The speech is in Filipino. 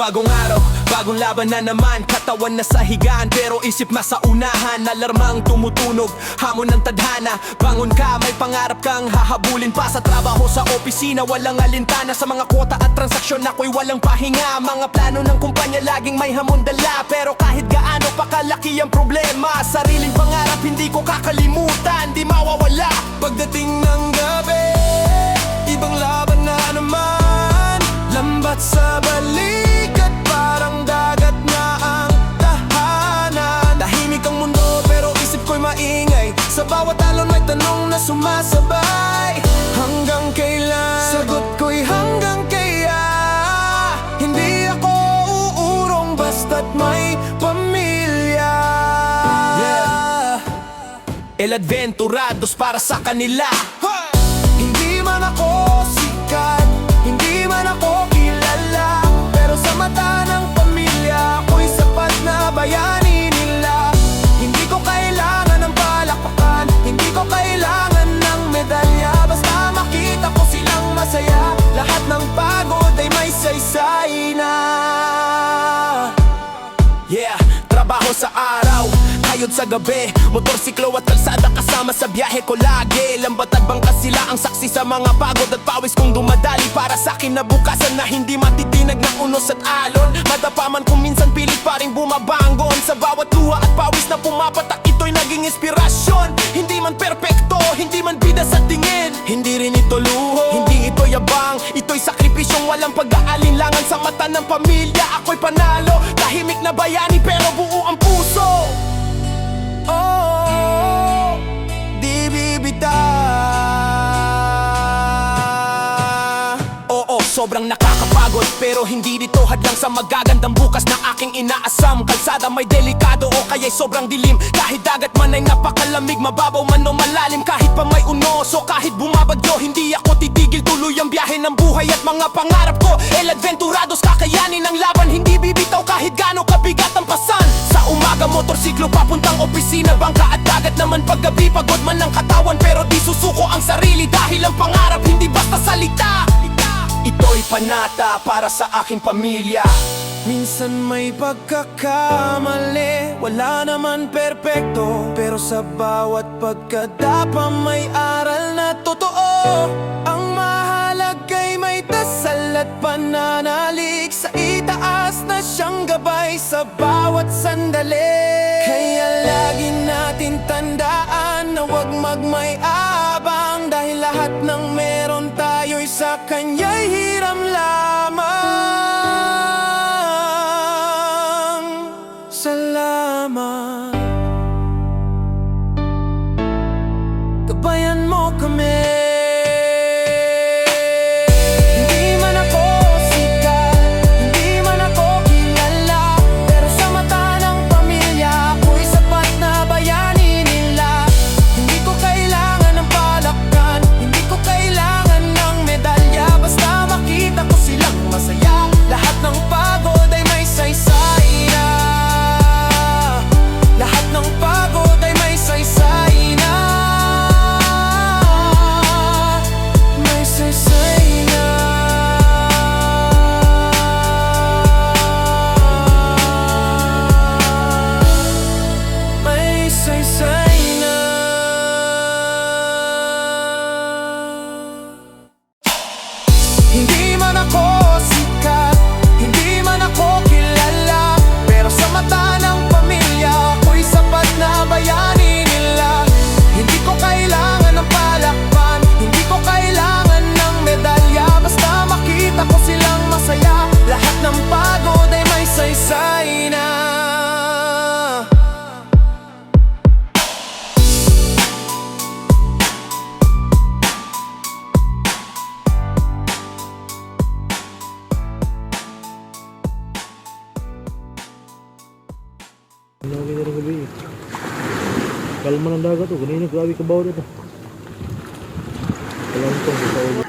Bagong araw, bagong laban na naman. Katawan na sa higaan pero isip nasa unahan. Alarmang tumutunog, hamon ng tadhana. Bangon ka, may pangarap kang hahabulin pa. Sa trabaho, sa opisina, walang alintana. Sa mga kwota at transaksyon ako'y walang pahinga. Mga plano ng kumpanya laging may hamon dala. Pero kahit gaano pa kalaki ang problema, sariling pangarap hindi ko kakalimutan, di mawawala. Pagdating ng gabi, ibang laban na naman. Lambat sa balikat, parang dagat na ang tahanan. Tahimik ang mundo pero isip ko'y maingay. Sa bawat alon may tanong na sumasabay. Hanggang kailan? Sagot ko'y hanggang kaya. Hindi ako uurong basta't may pamilya. El Adventurados para sa kanila. Hindi man ako sikat, hindi man ako kilala, pero sa mata ng pamilya ako'y sapat na bayani nila. Hindi ko kailangan ng palakpakan, hindi ko kailangan ng medalya. Basta makita ko silang masaya, lahat ng pagod ay may saysay na. Trabaho sa araw, kayod sa gabi, motorsiklo at kalsada kasama sa biyahe ko lagi. Lambat at bangkas sila ang saksi sa mga pagod at pawis kong dumadali. Para sa'kin na bukasan na hindi matitinag ng unos at alon. Madapaman kung minsan pilit pa rin bumabangon. Sa bawat luha at pawis na pumapatak, ito'y naging inspirasyon. Hindi man perpekto, hindi man bida sa tingin, hindi rin ito luho, hindi ito yabang. Ito'y sakripisyong walang pag-aalinlangan. Sa mata ng pamilya ako'y panalo. Tahimik na bayani pero buo ang puso. Oh, di bibitaw. Oo, sobrang nakakapagod pero hindi dito hadlang sa magagandang bukas na aking inaasam. Kalsada may delikado o kaya'y sobrang dilim. Kahit dagat man ay napakalamig, mababaw man o malalim. Kahit pa may unos o kahit bumabagyo, hindi ako titigil. Tuloy ang biyahe ng buhay at mga pangarap ko. El Adventurados, kakayanin ang laban. Hindi bibitaw kahit gaano kabigat ang pasan. Sa umaga motorsiklo papuntang opisina, bangka at dagat naman paggabi. Pagod man ang katawan pero di susuko ang sarili. Dahil ang pangarap hindi basta salita, ito'y panata para sa aking pamilya. Minsan may pagkakamali, wala naman perpekto, pero sa bawat pagkadapa may aral na totoo. Ang mahalaga'y may dasal at pananalig, sa itaas na siyang gabay sa bawat sandali. Kaya lagi natin tandaan na huwag magmay-abang, dahil lahat ng meron tayo'y sa kanya'y hiram lamang. Salamat, gabayan mo kami. Hindi man ako sikat, hindi man ako kilala, pero sa mata ng pamilya ako'y sapat na bayani nila. Hindi ko kailangan ng palakpan, hindi ko kailangan ng medalya. Basta makita ko silang masaya, lahat ng pagod ay may saysay na. Lahat ng pagod ay may saysay na. May saysay na. May saysay na. Hindi man ako sikat, hindi man ako kilala, pero sa mata ng pamilya ako'y sapat na bayani nila. Hindi ko kailangan ng palakpan, hindi ko kailangan ng medalya. Basta makita ko silang masaya, lahat ng pagod ay may saysay na. Lagi na rin gabi. Kalma ng dagat to. Kanina grabe kabaw dito. Kalantong sa ulo.